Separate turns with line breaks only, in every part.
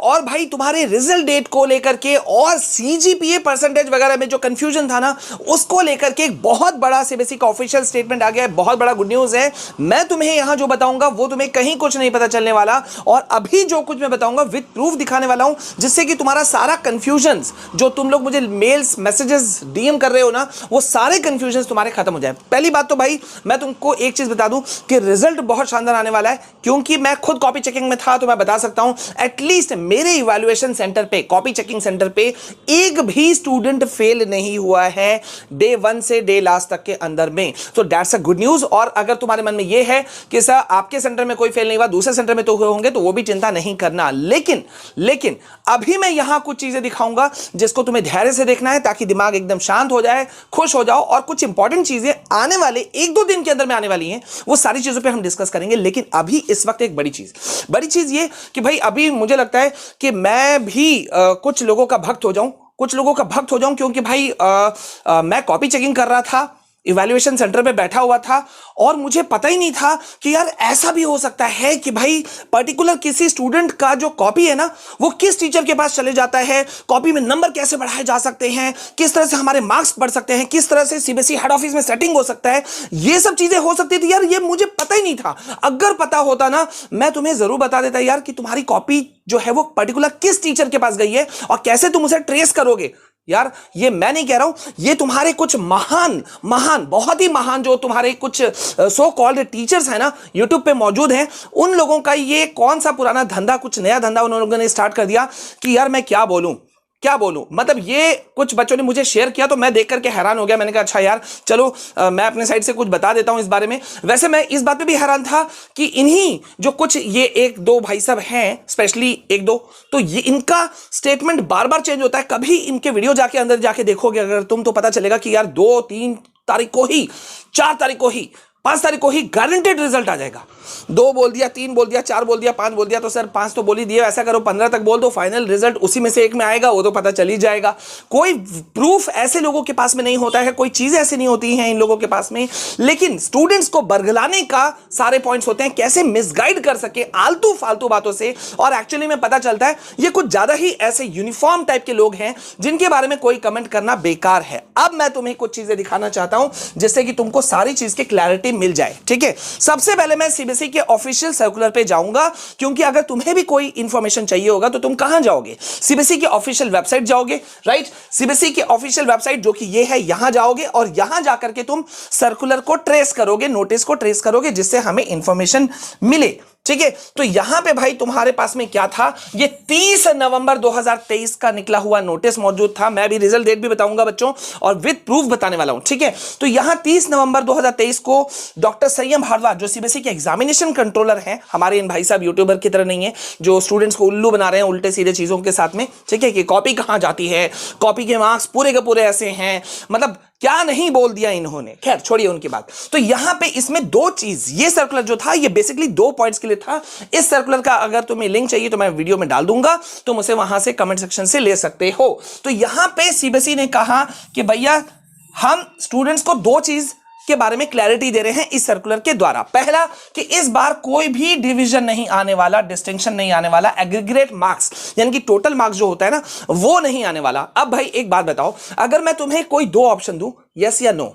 और भाई तुम्हारे रिजल्ट डेट को लेकर के और सीजीपीए परसेंटेज वगैरह में जो कंफ्यूजन था ना, उसको लेकर के एक बहुत बड़ा सीबीएसई का ऑफिशियल स्टेटमेंट आ गया है। बहुत बड़ा गुड न्यूज है। मैं तुम्हें यहां जो बताऊंगा वो तुम्हें कहीं कुछ नहीं पता चलने वाला, और अभी जो कुछ मैं बताऊंगा विद प्रूफ दिखाने वाला हूं, जिससे कि तुम्हारा सारा कंफ्यूजन जो तुम लोग मुझे मेल्स मैसेजेस डीएम कर रहे हो ना, वो सारे कंफ्यूजन तुम्हारे खत्म हो जाए। पहली बात तो भाई मैं तुमको एक चीज बता दूं कि रिजल्ट बहुत शानदार आने वाला है, क्योंकि मैं खुद कॉपी चेकिंग में था, तो मैं बता सकता हूं एटलीस्ट मेरे इवैल्यूएशन सेंटर पे, कॉपी चेकिंग सेंटर पे एक भी स्टूडेंट फेल नहीं हुआ है डे 1 से डे लास्ट तक के अंदर में। तो दैट्स अ गुड न्यूज। और अगर तुम्हारे मन में यह है कि सर आपके सेंटर में कोई फेल नहीं हुआ, दूसरे सेंटर में तो हुए होंगे, तो वो भी चिंता नहीं करना। लेकिन अभी मैं यहां कुछ चीजें दिखाऊंगा जिसको तुम्हें धैर्य से देखना है, ताकि दिमाग एकदम शांत हो जाए, खुश हो जाओ, और कुछ इंपॉर्टेंट चीजें आने वाले 1-2 दिन के अंदर में आने वाली हैं, वो सारी चीजों पे हम डिस्कस करेंगे। लेकिन अभी इस वक्त एक बड़ी चीज ये कि भाई अभी मुझे लगता है कि मैं भी कुछ लोगों का भक्त हो जाऊं, क्योंकि भाई मैं कॉपी चेकिंग कर रहा था, इवैल्यूएशन सेंटर पे बैठा हुआ था, और मुझे पता ही नहीं था कि यार ऐसा भी हो सकता है कि भाई पर्टिकुलर किसी स्टूडेंट का जो कॉपी है ना, वो किस टीचर के पास चले जाता है, कॉपी में नंबर कैसे बढ़ाए जा सकते हैं, किस तरह से हमारे मार्क्स बढ़ सकते हैं, किस तरह से सीबीएसई हेड ऑफिस में सेटिंग हो सकता है, ये सब चीजें हो सकती थी यार, ये मुझे पता ही नहीं था। अगर पता होता ना, मैं तुम्हें जरूर बता देता यार कि तुम्हारी कॉपी जो है वो पर्टिकुलर किस टीचर के पास गई है और कैसे तुम उसे ट्रेस करोगे। यार ये मैं नहीं कह रहा हूं, ये तुम्हारे कुछ महान बहुत ही महान जो तुम्हारे कुछ सो कॉल्ड टीचर्स हैं ना, यूट्यूब पे मौजूद हैं, उन लोगों का ये कौन सा पुराना धंधा, कुछ नया धंधा उन लोगों ने स्टार्ट कर दिया कि यार मैं क्या बोलूं। मतलब ये कुछ बच्चों ने मुझे शेयर किया, तो मैं देख करके हैरान हो गया। मैंने कहा अच्छा यार चलो मैं अपने साइड से कुछ बता देता हूं इस बारे में। वैसे मैं इस बात पे भी हैरान था कि इन्हीं जो कुछ ये 1-2 भाई साहब हैं, स्पेशली 1-2, तो ये इनका स्टेटमेंट बार बार चेंज होता है। कभी इनके वीडियो जाके अंदर जाके देखोगे अगर तुम, तो पता चलेगा कि यार 2-3 तारीख को ही, 4 तारीख को ही, 5 तारीख को ही गारंटेड रिजल्ट आ जाएगा। 2 बोल दिया, 3 बोल दिया, 4 बोल दिया, 5 बोल दिया, तो सर 5 तो बोल ही दिए, ऐसा करो 15 तक बोल दो, फाइनल रिजल्ट उसी में से एक में आएगा, वो तो पता चल ही जाएगा। कोई प्रूफ ऐसे लोगों के पास में नहीं होता है, कोई चीजें ऐसी नहीं होती हैं इन लोगों के पास में, लेकिन स्टूडेंट्स को बरगलाने का सारे पॉइंट्स होते हैं, कैसे मिसगाइड कर सके आलतू फालतू बातों से। और एक्चुअली में पता चलता है ये कुछ ज्यादा ही ऐसे यूनिफॉर्म टाइप के लोग हैं जिनके बारे में कोई कमेंट करना बेकार है। अब मैं तुम्हें कुछ चीजें दिखाना चाहता हूं जिससे कि तुमको सारी चीज की क्लैरिटी मिल जाए। ठीक है, सबसे पहले मैं सीबीएसई के ऑफिशियल सर्कुलर पे जाऊंगा, क्योंकि अगर तुम्हें भी कोई इंफॉर्मेशन चाहिए होगा तो तुम कहां जाओगे, सीबीएसई के ऑफिशियल वेबसाइट जाओगे, राइट। सीबीएसई के ऑफिशियल वेबसाइट जो कि ये है, यहां जाओगे और यहां जाकर के तुम सर्कुलर को ट्रेस करोगे, नोटिस को ट्रेस करोगे, जिससे हमें इंफॉर्मेशन मिले। ठीक है, तो यहां पे भाई तुम्हारे पास में क्या था, ये 30 नवंबर 2023 का निकला हुआ नोटिस मौजूद था। मैं भी रिजल्ट डेट भी बताऊंगा बच्चों, और विद प्रूफ बताने वाला हूं। ठीक है, तो यहां 30 नवंबर 2023 को डॉक्टर संयम भारद्वाज जो सीबीएसई के एग्जामिनेशन कंट्रोलर हैं, हमारे इन भाई साहब यूट्यूबर की तरह नहीं है जो स्टूडेंट्स को उल्लू बना रहे हैं उल्टे सीधे चीजों के साथ में। ठीक है, कि कॉपी कहां जाती है, कॉपी के मार्क्स पूरे के पूरे ऐसे हैं, मतलब क्या नहीं बोल दिया इन्होंने। खैर छोड़िए उनकी बात। तो यहां पे इसमें 2 चीज, ये सर्कुलर जो था ये बेसिकली 2 पॉइंट्स के लिए था। इस सर्कुलर का अगर तुम्हें लिंक चाहिए तो मैं वीडियो में डाल दूंगा, तुम उसे वहां से कमेंट सेक्शन से ले सकते हो। तो यहां पे सीबीएसई ने कहा कि भैया हम स्टूडेंट्स को 2 चीज के बारे में क्लैरिटी दे रहे हैं इस सर्कुलर के द्वारा। पहला कि इस बार कोई भी डिवीजन नहीं आने वाला, डिस्टिंक्शन नहीं आने वाला, एग्रीगेट मार्क्स यानी कि टोटल मार्क्स जो होता है ना वो नहीं आने वाला। अब भाई एक बात बताओ, अगर मैं तुम्हें कोई 2 ऑप्शन दूं, यस या नो,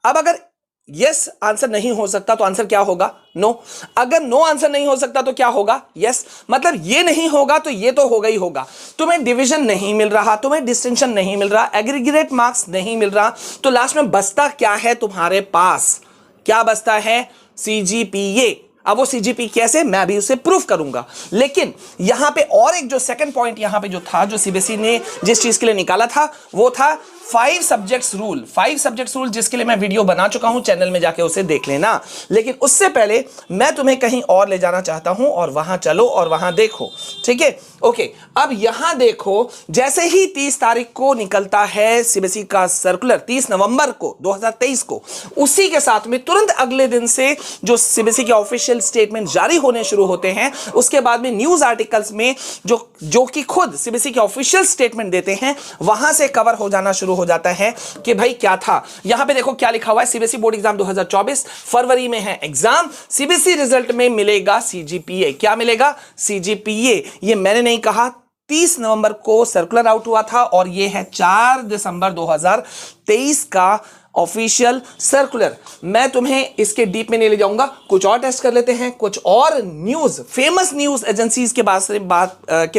अब अगर यस आंसर नहीं हो सकता तो आंसर क्या होगा, नो। अगर नो आंसर नहीं हो सकता तो क्या होगा, यस। मतलब ये नहीं होगा तो ये तो होगा ही होगा। तुम्हें डिवीजन नहीं मिल रहा, तुम्हें डिस्टिंक्शन नहीं मिल रहा, एग्रीगेट मार्क्स नहीं मिल रहा, तो लास्ट में बचता क्या है तुम्हारे पास, क्या बचता है, सीजीपीए। अब वो सीजीपी कैसे, मैं भी उसे प्रूफ करूंगा। लेकिन यहां पे और एक जो सेकंड पॉइंट यहां पे जो था, जो सीबीएसई ने जिस चीज के लिए निकाला था, वो था 5 सब्जेक्ट्स रूल। 5 सब्जेक्ट्स रूल जिसके लिए मैं वीडियो बना चुका हूं, चैनल में जाके उसे देख लेना। लेकिन उससे पहले मैं तुम्हें कहीं और ले जाना चाहता हूं, और वहां चलो और वहां देखो। ठीक है, ओके। अब यहां देखो, जैसे ही 30 तारीख को निकलता है सीबीएसई का सर्कुलर, 30 नवंबर को 2023 को, उसी के साथ में तुरंत अगले दिन से जो सीबीएसई के ऑफिशियल स्टेटमेंट जारी होने शुरू होते हैं। उसके बाद में न्यूज आर्टिकल्स में जो कि खुद सीबीएसई के ऑफिशियल स्टेटमेंट देते हैं, वहां से कवर हो जाना शुरू हो जाता है कि भाई क्या था। यहां पे देखो क्या लिखा हुआ है, सीबीएसई बोर्ड एग्जाम 2024 फरवरी में है एग्जाम, सीबीएसई रिजल्ट में मिलेगा सीजीपीए। क्या मिलेगा, सीजीपीए। ये मैंने नहीं कहा, 30 नवंबर को सर्कुलर आउट हुआ था और ये है 4 दिसंबर 2023 का ऑफिशियल सर्कुलर। मैं तुम्हें इसके डीप में नहीं ले जाऊंगा, कुछ और टेस्ट कर लेते हैं, कुछ और न्यूज, फेमस न्यूज एजेंसीज के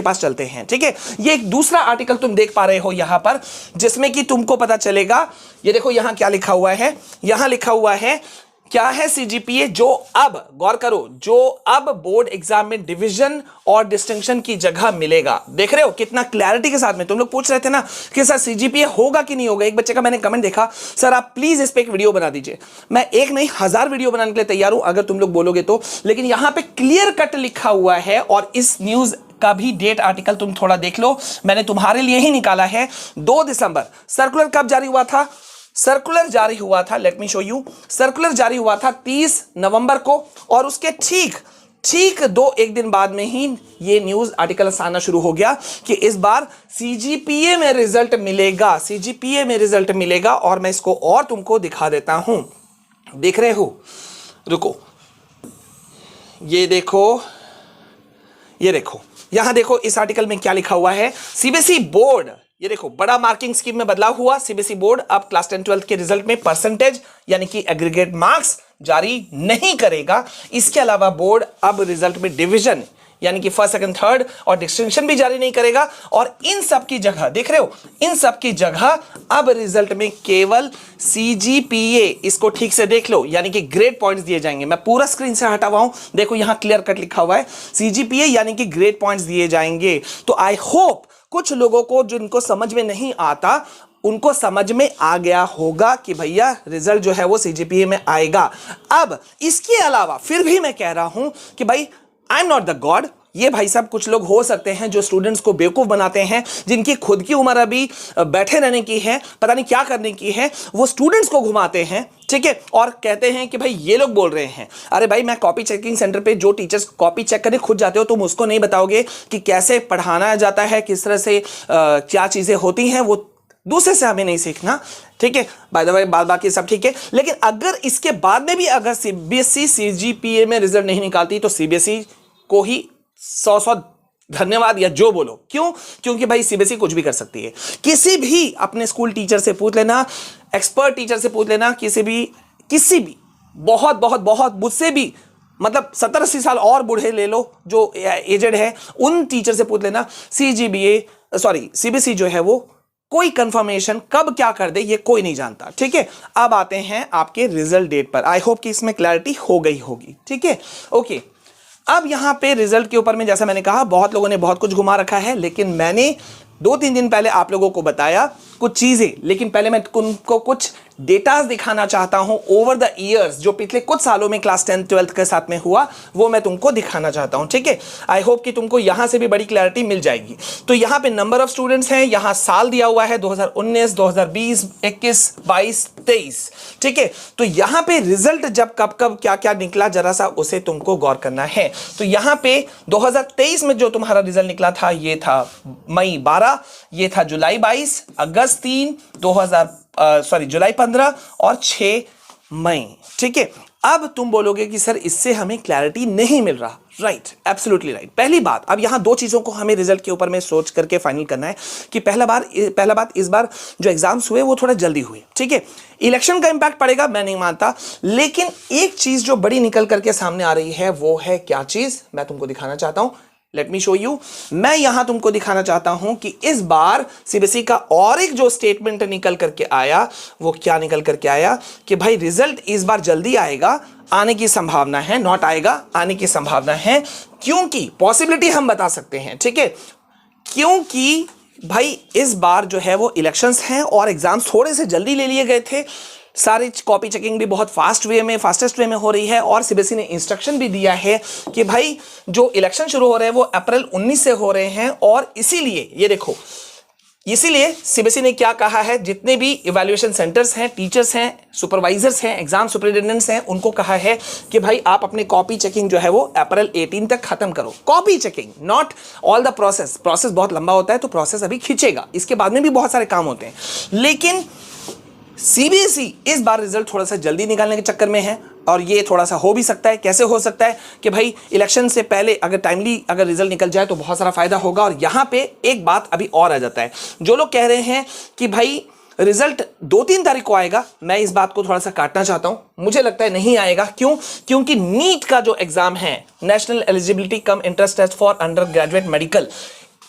पास चलते हैं। ठीक है, ये एक दूसरा आर्टिकल तुम देख पा रहे हो यहां पर, जिसमें कि तुमको पता चलेगा। ये देखो यहां क्या लिखा हुआ है, यहां लिखा हुआ है क्या है सीजीपीए, जो अब गौर करो, जो अब बोर्ड एग्जाम में डिवीजन और डिस्टिंक्शन की जगह मिलेगा। देख रहे हो कितना क्लैरिटी के साथ में। तुम लोग पूछ रहे थे ना कि सर सीजीपीए होगा कि नहीं होगा। एक बच्चे का मैंने कमेंट देखा, सर आप प्लीज इस पे एक वीडियो बना दीजिए। मैं एक नहीं 1000 वीडियो बनाने के लिए तैयार हूं अगर तुम लोग बोलोगे तो, लेकिन यहां पे क्लियर कट लिखा हुआ है। और इस न्यूज का भी डेट आर्टिकल तुम थोड़ा देख लो, मैंने तुम्हारे लिए ही निकाला है। 2 दिसंबर सर्कुलर कब जारी हुआ था? सर्कुलर जारी हुआ था, let me show you, circular जारी हुआ था 30 नवंबर को, और उसके ठीक 1 दिन बाद में ही ये न्यूज आर्टिकल आना शुरू हो गया कि इस बार सीजीपीए में रिजल्ट मिलेगा, सीजीपीए में रिजल्ट मिलेगा। और मैं इसको और तुमको दिखा देता हूं, देख रहे हो, रुको, ये देखो, ये देखो, यहां देखो इस आर्टिकल में क्या लिखा हुआ है। सीबीएसई बोर्ड, ये देखो बड़ा मार्किंग स्कीम में बदलाव हुआ। सीबीएसई बोर्ड अब क्लास 10-12 के रिजल्ट में परसेंटेज यानी कि एग्रीगेट मार्क्स जारी नहीं करेगा। इसके अलावा बोर्ड अब रिजल्ट में डिवीजन यानी कि फर्स्ट, सेकंड, थर्ड और डिस्टिंक्शन भी जारी नहीं करेगा। और इन सब की जगह, देख रहे हो, इन सब की जगह अब रिजल्ट में केवल सीजीपीए, इसको ठीक से देख लो, यानी कि ग्रेड पॉइंट्स दिए जाएंगे। मैं पूरा स्क्रीन से हटा हुआ हूं, देखो यहां क्लियर कट लिखा हुआ है सीजीपीए यानी कि ग्रेड पॉइंट्स दिए जाएंगे। तो आई होप कुछ लोगों को जिनको समझ में नहीं आता उनको समझ में आ गया होगा कि भैया रिजल्ट जो है वो सीजीपीए में आएगा। अब इसके अलावा फिर भी मैं कह रहा हूं कि भाई I am not the God. ये भाई साहब कुछ लोग हो सकते हैं जो स्टूडेंट्स को बेवकूफ बनाते हैं, जिनकी खुद की उम्र अभी बैठे रहने की है, पता नहीं क्या करने की है, वो स्टूडेंट्स को घुमाते हैं। ठीक है, और कहते हैं कि भाई ये लोग बोल रहे हैं। अरे भाई, मैं कॉपी चेकिंग सेंटर पे जो टीचर्स कॉपी चेक करने खुद जाते हो, तुम उसको नहीं बताओगे कि कैसे पढ़ाना जाता है, किस तरह से क्या चीजें होती हैं, वो दूसरे से हमें नहीं सीखना। ठीक है, बाय द वे बाकी सब ठीक है, लेकिन अगर इसके बाद में भी अगर सीबीएसई सीजीपीए में रिजल्ट नहीं निकालती तो सीबीएसई को ही 100 धन्यवाद या जो बोलो। क्यों? क्योंकि भाई सीबीएसई कुछ भी कर सकती है। किसी भी अपने स्कूल टीचर से पूछ लेना, एक्सपर्ट टीचर से पूछ लेना, किसी भी बहुत बहुत बहुत मुझसे भी मतलब 70-80 साल और बूढ़े ले लो जो एजेड है, उन टीचर से पूछ लेना, सीबीएसई जो है वो कोई कंफर्मेशन कब क्या कर दे ये कोई नहीं जानता। ठीक है, अब आते हैं आपके रिजल्ट डेट पर। आई होप कि इसमें क्लैरिटी हो गई होगी। ठीक है, ओके। अब यहां पे रिजल्ट के ऊपर में जैसा मैंने कहा बहुत लोगों ने बहुत कुछ घुमा रखा है, लेकिन मैंने 2-3 दिन पहले आप लोगों को बताया कुछ चीजें। लेकिन पहले मैं तुमको कुछ डेटास दिखाना चाहता हूं ओवर द ईयर्स, जो पिछले कुछ सालों में क्लास 10-12 के साथ में हुआ, वो मैं तुमको दिखाना चाहता हूं। ठीक है, आई होप कि तुमको यहां से भी बड़ी क्लैरिटी मिल जाएगी। तो यहां पे नंबर ऑफ स्टूडेंट्स हैं, यहां साल दिया हुआ है 2019, 2020, 21, 22, 23। ठीक है, तो यहां पे रिजल्ट जब कब क्या क्या निकला जरा सा उसे तुमको गौर करना है। तो यहां पे 2023 में जो तुम्हारा रिजल्ट निकला था ये था मई 12, ये था जुलाई 22, अगस्त 3, जुलाई 15 और 6 मई। ठीक है, अब तुम बोलोगे कि सर इससे हमें क्लैरिटी नहीं मिल रहा। Right, absolutely right. पहली बात, अब यहां 2 चीजों को हमें रिजल्ट के ऊपर में सोच करके फाइनल करना है कि पहला बात इस बार जो एग्जाम्स हुए वो थोड़ा जल्दी हुए। ठीक है, इलेक्शन का इंपैक्ट पड़ेगा मैं नहीं मानता, लेकिन एक चीज जो बड़ी निकल करके सामने आ रही है वो है क्या चीज, मैं तुमको दिखाना चाहता हूं। Let me show you. मैं यहां तुमको दिखाना चाहता हूं कि इस बार सीबीएसई का और एक जो स्टेटमेंट निकल करके आया वो क्या निकल करके आया कि भाई रिजल्ट इस बार जल्दी आएगा, आने की संभावना है, नॉट आएगा, आने की संभावना है। क्योंकि पॉसिबिलिटी हम बता सकते हैं। ठीक है, क्योंकि भाई इस बार जो है वो इलेक्शंस हैं और एग्जाम्स थोड़े से जल्दी ले लिए गए थे, सारी कॉपी चेकिंग भी बहुत फास्टेस्ट वे में हो रही है, और सीबीएसई ने इंस्ट्रक्शन भी दिया है कि भाई जो इलेक्शन शुरू हो रहे हैं वो अप्रैल 19 से हो रहे हैं। और इसीलिए ये देखो, इसीलिए सीबीएसई ने क्या कहा है, जितने भी इवैल्यूएशन सेंटर्स हैं, टीचर्स हैं, सुपरवाइजर्स हैं, एग्जाम सुपरिटेंडेंट्स हैं, उनको कहा है कि भाई आप अपने कॉपी चेकिंग जो है वो अप्रैल 18 तक खत्म करो। Copy checking, not all the process बहुत लंबा होता है, तो प्रोसेस अभी खींचेगा, इसके बाद में भी बहुत सारे काम होते हैं। लेकिन सीबीएसई इस बार रिजल्ट थोड़ा सा जल्दी निकालने के चक्कर में है। और ये थोड़ा सा हो भी सकता है। कैसे हो सकता है कि भाई इलेक्शन से पहले अगर टाइमली अगर रिजल्ट निकल जाए तो बहुत सारा फायदा होगा। और यहां पे एक बात अभी और आ जाता है, जो लोग कह रहे हैं कि भाई रिजल्ट 2-3 तारीख को आएगा, मैं इस बात को थोड़ा सा काटना चाहता हूं। मुझे लगता है नहीं आएगा। क्यों? क्योंकि नीट का जो एग्जाम है, national eligibility cum entrance test for under graduate medical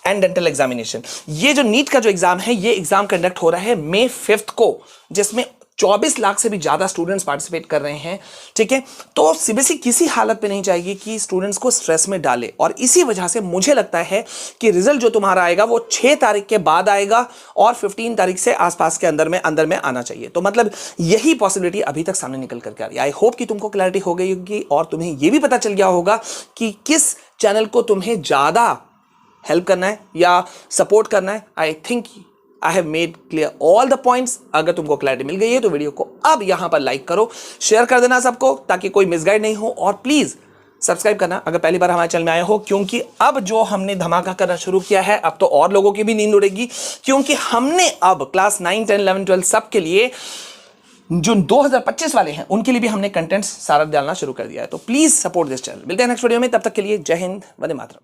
and dental examination, ये जो नीट का जो एग्जाम है, ये एग्जाम कंडक्ट हो रहा है May 5 को, जिसमें 24 लाख से भी ज्यादा स्टूडेंट्स पार्टिसिपेट कर रहे हैं। ठीक है, तो सीबीएसई किसी हालत पे नहीं चाहेगी कि स्टूडेंट्स को स्ट्रेस में डाले, और इसी वजह से मुझे लगता है कि रिजल्ट जो तुम्हारा आएगा वो 6 तारीख के बाद आएगा और 15 तारीख से आसपास के अंदर में आना चाहिए। तो मतलब यही पॉसिबिलिटी अभी तक सामने निकल करके आ रही है। आई होप कि तुमको क्लैरिटी हो गई होगी और तुम्हें यह भी पता चल गया होगा कि किस चैनल को तुम्हें ज्यादा हेल्प करना है या सपोर्ट करना है। I think I have made clear all the points. अगर तुमको क्लैरिटी मिल गई है तो वीडियो को अब यहां पर लाइक करो, शेयर कर देना सबको, ताकि कोई मिसगाइड नहीं हो, और प्लीज सब्सक्राइब करना अगर पहली बार हमारे चैनल में आए हो, क्योंकि अब जो हमने धमाका करना शुरू किया है, अब तो और लोगों की भी नींद उड़ेगी, क्योंकि हमने अब क्लास 9, 10, 11, 12 सब के लिए जो 2025 वाले हैं उनके लिए भी हमने कंटेंट सारा डालना शुरू कर दिया है। तो प्लीज सपोर्ट दिस चैनल। मिलते हैं नेक्स्ट वीडियो में, तब तक के लिए जय हिंद, वंदे मातरम।